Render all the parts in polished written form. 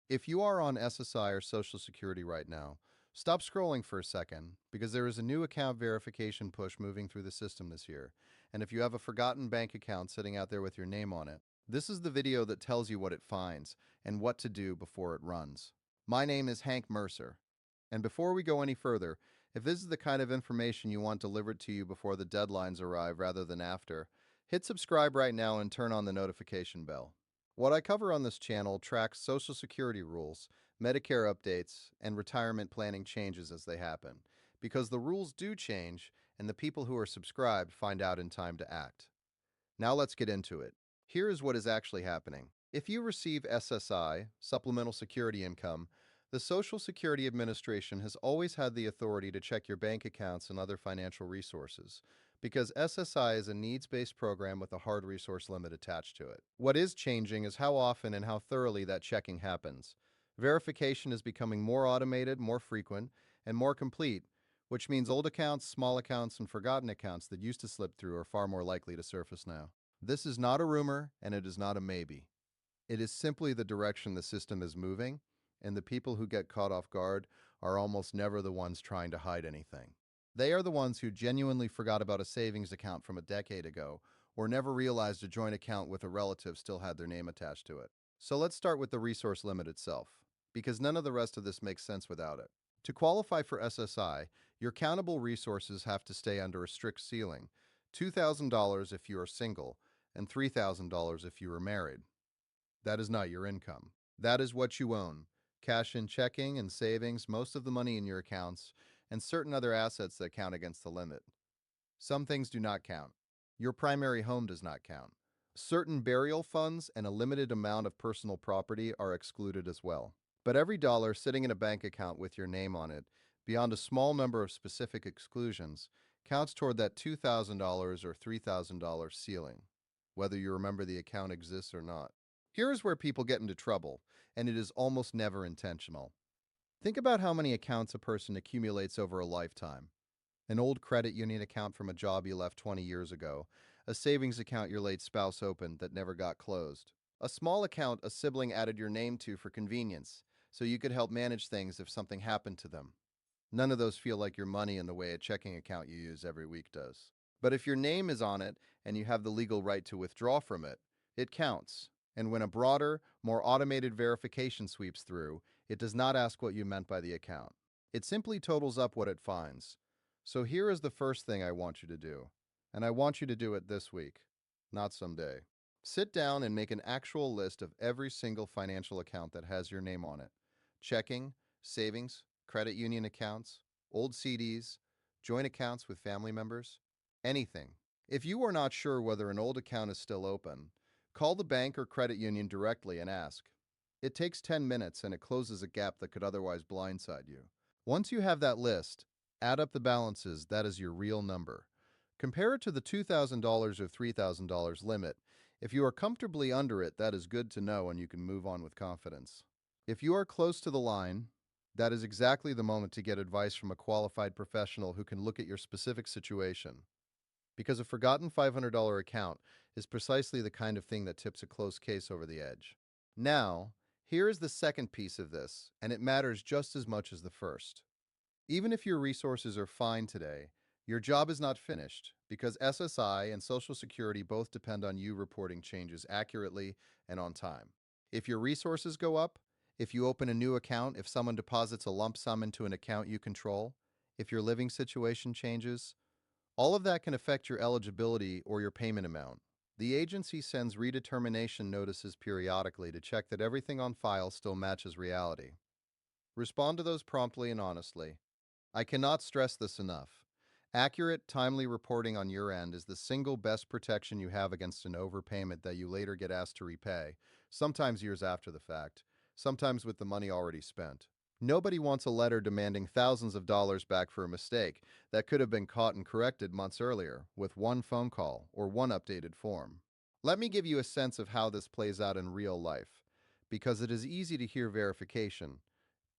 If you are on SSI or Social Security right now, stop scrolling for a second because there is a new account verification push moving through the system this year. And if you have a forgotten bank account sitting out there with your name on it, this is the video that tells you what it finds and what to do before it runs. My name is Hank Mercer. And before we go any further, if this is the kind of information you want delivered to you before the deadlines arrive rather than after, hit subscribe right now and turn on the notification bell. What I cover on this channel tracks Social Security rules, Medicare updates, and retirement planning changes as they happen, because the rules do change and the people who are subscribed find out in time to act. Now let's get into it. Here is what is actually happening. If you receive SSI, Supplemental Security Income, the Social Security Administration has always had the authority to check your bank accounts and other financial resources, because SSI is a needs-based program with a hard resource limit attached to it. What is changing is how often and how thoroughly that checking happens. Verification is becoming more automated, more frequent, and more complete, which means old accounts, small accounts, and forgotten accounts that used to slip through are far more likely to surface now. This is not a rumor, and it is not a maybe. It is simply the direction the system is moving, and the people who get caught off guard are almost never the ones trying to hide anything. They are the ones who genuinely forgot about a savings account from a decade ago, or never realized a joint account with a relative still had their name attached to it. So let's start with the resource limit itself, because none of the rest of this makes sense without it. To qualify for SSI, your countable resources have to stay under a strict ceiling: $2,000 if you are single, and $3,000 if you are married. That is not your income. That is what you own: cash in checking and savings, most of the money in your accounts, and certain other assets that count against the limit. Some things do not count. Your primary home does not count. Certain burial funds and a limited amount of personal property are excluded as well. But every dollar sitting in a bank account with your name on it, beyond a small number of specific exclusions, counts toward that $2,000 or $3,000 ceiling, whether you remember the account exists or not. Here is where people get into trouble, and it is almost never intentional. Think about how many accounts a person accumulates over a lifetime. An old credit union account from a job you left 20 years ago, a savings account your late spouse opened that never got closed, a small account a sibling added your name to for convenience, so you could help manage things if something happened to them. None of those feel like your money in the way a checking account you use every week does. But if your name is on it and you have the legal right to withdraw from it, it counts. And when a broader, more automated verification sweeps through, it does not ask what you meant by the account. It simply totals up what it finds. So here is the first thing I want you to do. And I want you to do it this week, not someday. Sit down and make an actual list of every single financial account that has your name on it: checking, savings, credit union accounts, old CDs, joint accounts with family members, anything. If you are not sure whether an old account is still open, call the bank or credit union directly and ask. It takes 10 minutes and it closes a gap that could otherwise blindside you. Once you have that list, add up the balances. That is your real number. Compare it to the $2,000 or $3,000 limit. If you are comfortably under it, that is good to know and you can move on with confidence. If you are close to the line, that is exactly the moment to get advice from a qualified professional who can look at your specific situation. Because a forgotten $500 account is precisely the kind of thing that tips a close case over the edge. Now, here is the second piece of this, and it matters just as much as the first. Even if your resources are fine today, your job is not finished, because SSI and Social Security both depend on you reporting changes accurately and on time. If your resources go up, if you open a new account, if someone deposits a lump sum into an account you control, if your living situation changes, all of that can affect your eligibility or your payment amount. The agency sends redetermination notices periodically to check that everything on file still matches reality. Respond to those promptly and honestly. I cannot stress this enough. Accurate, timely reporting on your end is the single best protection you have against an overpayment that you later get asked to repay, sometimes years after the fact, sometimes with the money already spent. Nobody wants a letter demanding thousands of dollars back for a mistake that could have been caught and corrected months earlier with one phone call or one updated form. Let me give you a sense of how this plays out in real life, because it is easy to hear verification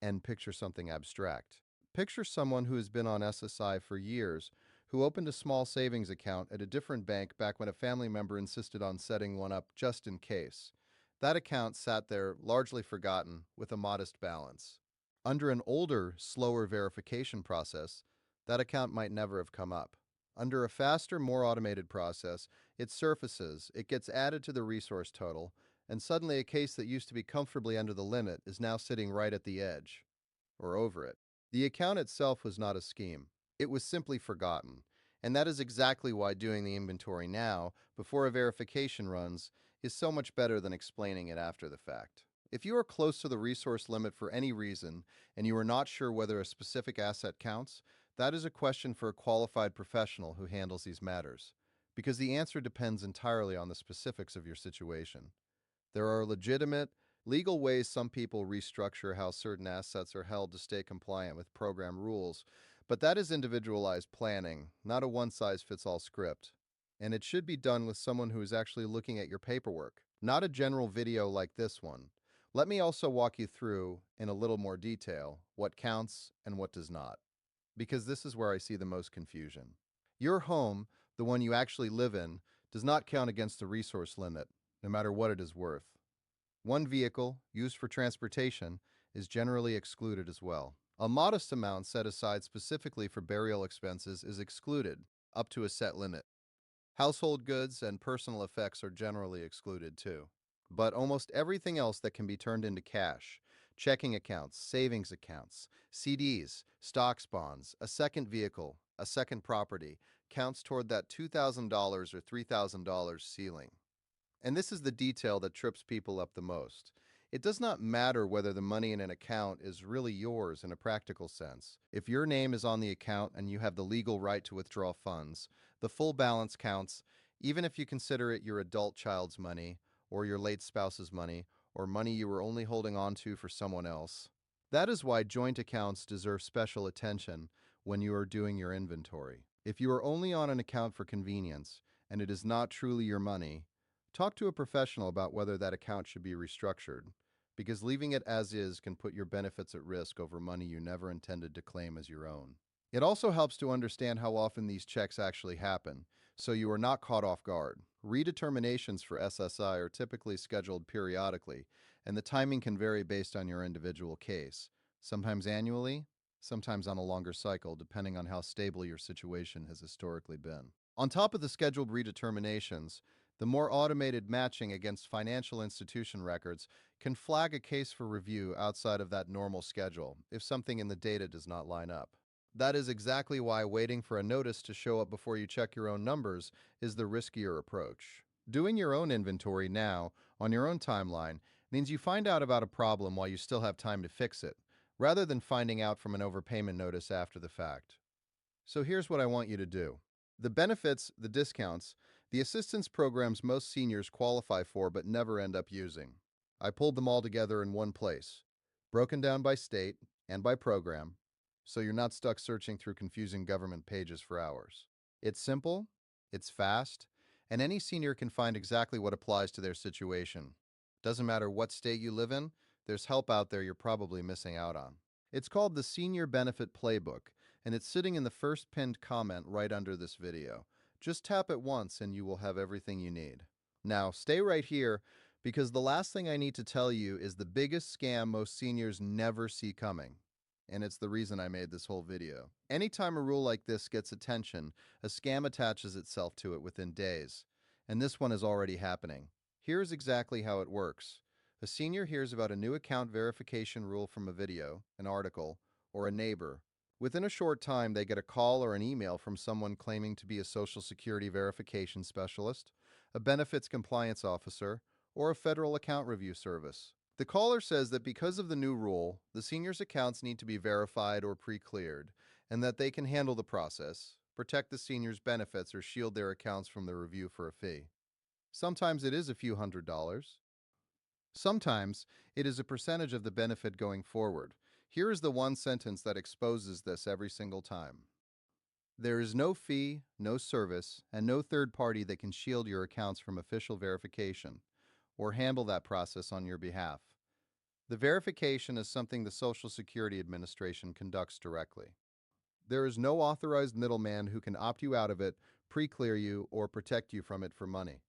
and picture something abstract. Picture someone who has been on SSI for years, who opened a small savings account at a different bank back when a family member insisted on setting one up just in case. That account sat there largely forgotten with a modest balance. Under an older, slower verification process, that account might never have come up. Under a faster, more automated process, it surfaces, it gets added to the resource total, and suddenly a case that used to be comfortably under the limit is now sitting right at the edge, or over it. The account itself was not a scheme, it was simply forgotten. And that is exactly why doing the inventory now, before a verification runs, is so much better than explaining it after the fact. If you are close to the resource limit for any reason and you are not sure whether a specific asset counts, that is a question for a qualified professional who handles these matters, because the answer depends entirely on the specifics of your situation. There are legitimate, legal ways some people restructure how certain assets are held to stay compliant with program rules, but that is individualized planning, not a one size fits all script. And it should be done with someone who is actually looking at your paperwork, not a general video like this one. Let me also walk you through, in a little more detail, what counts and what does not, because this is where I see the most confusion. Your home, the one you actually live in, does not count against the resource limit, no matter what it is worth. One vehicle, used for transportation, is generally excluded as well. A modest amount set aside specifically for burial expenses is excluded, up to a set limit. Household goods and personal effects are generally excluded too. But almost everything else that can be turned into cash, checking accounts, savings accounts, CDs, stocks bonds, a second vehicle, a second property, counts toward that $2,000 or $3,000 ceiling. And this is the detail that trips people up the most. It does not matter whether the money in an account is really yours in a practical sense. If your name is on the account and you have the legal right to withdraw funds, the full balance counts, even if you consider it your adult child's money, or your late spouse's money, or money you were only holding on to for someone else. That is why joint accounts deserve special attention when you are doing your inventory. If you are only on an account for convenience, and it is not truly your money, talk to a professional about whether that account should be restructured, because leaving it as is can put your benefits at risk over money you never intended to claim as your own. It also helps to understand how often these checks actually happen, so you are not caught off guard. Redeterminations for SSI are typically scheduled periodically, and the timing can vary based on your individual case, sometimes annually, sometimes on a longer cycle, depending on how stable your situation has historically been. On top of the scheduled redeterminations, the more automated matching against financial institution records can flag a case for review outside of that normal schedule if something in the data does not line up. That is exactly why waiting for a notice to show up before you check your own numbers is the riskier approach. Doing your own inventory now, on your own timeline, means you find out about a problem while you still have time to fix it, rather than finding out from an overpayment notice after the fact. So here's what I want you to do. The benefits, the discounts, the assistance programs most seniors qualify for but never end up using. I pulled them all together in one place, broken down by state and by program, so you're not stuck searching through confusing government pages for hours. It's simple, it's fast, and any senior can find exactly what applies to their situation. Doesn't matter what state you live in, there's help out there you're probably missing out on. It's called the Senior Benefit Playbook, and it's sitting in the first pinned comment right under this video. Just tap it once and you will have everything you need. Now, stay right here because the last thing I need to tell you is the biggest scam most seniors never see coming. And it's the reason I made this whole video. Anytime a rule like this gets attention, a scam attaches itself to it within days. And this one is already happening. Here's exactly how it works. A senior hears about a new account verification rule from a video, an article, or a neighbor. Within a short time, they get a call or an email from someone claiming to be a Social Security verification specialist, a benefits compliance officer, or a federal account review service. The caller says that because of the new rule, the senior's accounts need to be verified or pre-cleared, and that they can handle the process, protect the senior's benefits, or shield their accounts from the review for a fee. Sometimes it is a few $100s. Sometimes it is a percentage of the benefit going forward. Here is the one sentence that exposes this every single time. There is no fee, no service, and no third party that can shield your accounts from official verification or handle that process on your behalf. The verification is something the Social Security Administration conducts directly. There is no authorized middleman who can opt you out of it, pre-clear you, or protect you from it for money.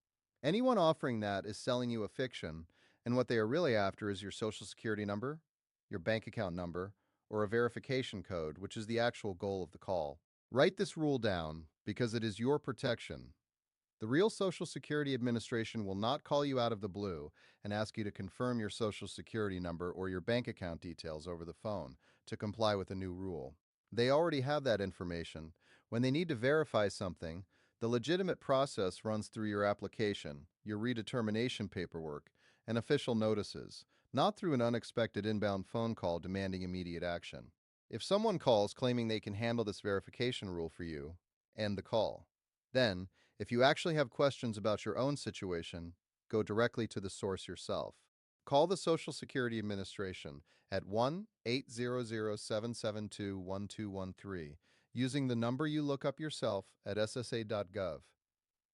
Anyone offering that is selling you a fiction, And what they are really after is your social security number, your bank account number, or a verification code, which is the actual goal of the call. Write this rule down because it is your protection. The real Social Security Administration will not call you out of the blue and ask you to confirm your Social Security number or your bank account details over the phone to comply with a new rule. They already have that information. When they need to verify something, the legitimate process runs through your application, your redetermination paperwork, and official notices, not through an unexpected inbound phone call demanding immediate action. If someone calls claiming they can handle this verification rule for you, end the call. Then, if you actually have questions about your own situation, go directly to the source yourself. Call the Social Security Administration at 1-800-772-1213 using the number you look up yourself at ssa.gov,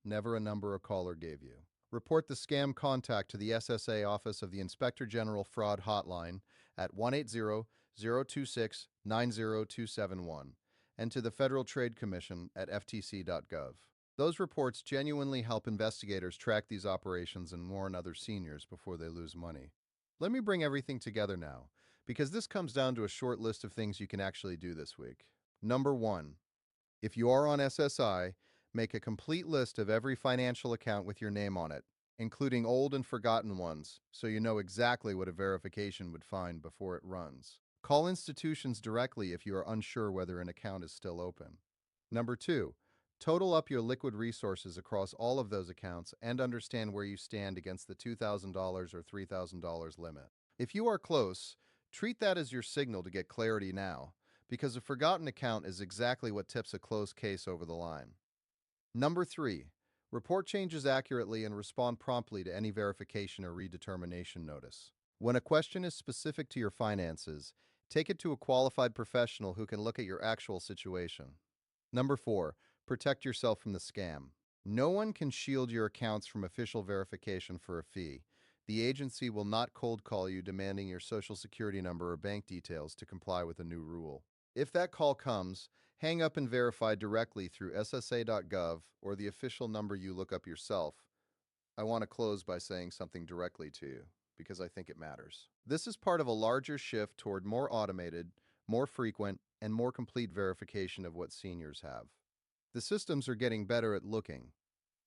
never a number a caller gave you. Report the scam contact to the SSA Office of the Inspector General Fraud Hotline at 1-800-026-90271 and to the Federal Trade Commission at ftc.gov. Those reports genuinely help investigators track these operations and warn other seniors before they lose money. Let me bring everything together now, because this comes down to a short list of things you can actually do this week. Number 1. If you are on SSI, make a complete list of every financial account with your name on it, including old and forgotten ones, so you know exactly what a verification would find before it runs. Call institutions directly if you are unsure whether an account is still open. Number 2. Total up your liquid resources across all of those accounts and understand where you stand against the $2,000 or $3,000 limit. If you are close, treat that as your signal to get clarity now, because a forgotten account is exactly what tips a closed case over the line. Number 3. Report changes accurately and respond promptly to any verification or redetermination notice. When a question is specific to your finances, take it to a qualified professional who can look at your actual situation. Number 4. Protect yourself from the scam. No one can shield your accounts from official verification for a fee. The agency will not cold call you demanding your social security number or bank details to comply with a new rule. If that call comes, hang up and verify directly through ssa.gov or the official number you look up yourself. I want to close by saying something directly to you, because I think it matters. This is part of a larger shift toward more automated, more frequent, and more complete verification of what seniors have. The systems are getting better at looking,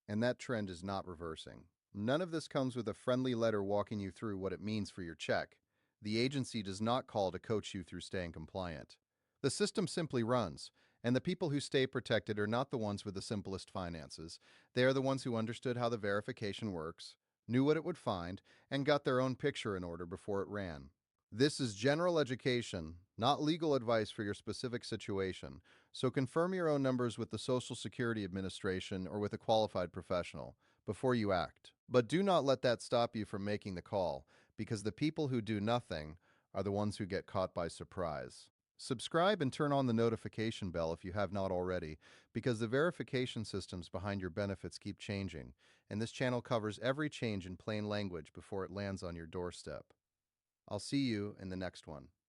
and that trend is not reversing. None of this comes with a friendly letter walking you through what it means for your check. The agency does not call to coach you through staying compliant. The system simply runs, and the people who stay protected are not the ones with the simplest finances. They are the ones who understood how the verification works, knew what it would find, and got their own picture in order before it ran. This is general education, not legal advice for your specific situation, so confirm your own numbers with the Social Security Administration or with a qualified professional before you act. But do not let that stop you from making the call, because the people who do nothing are the ones who get caught by surprise. Subscribe and turn on the notification bell if you have not already, because the verification systems behind your benefits keep changing, and this channel covers every change in plain language before it lands on your doorstep. I'll see you in the next one.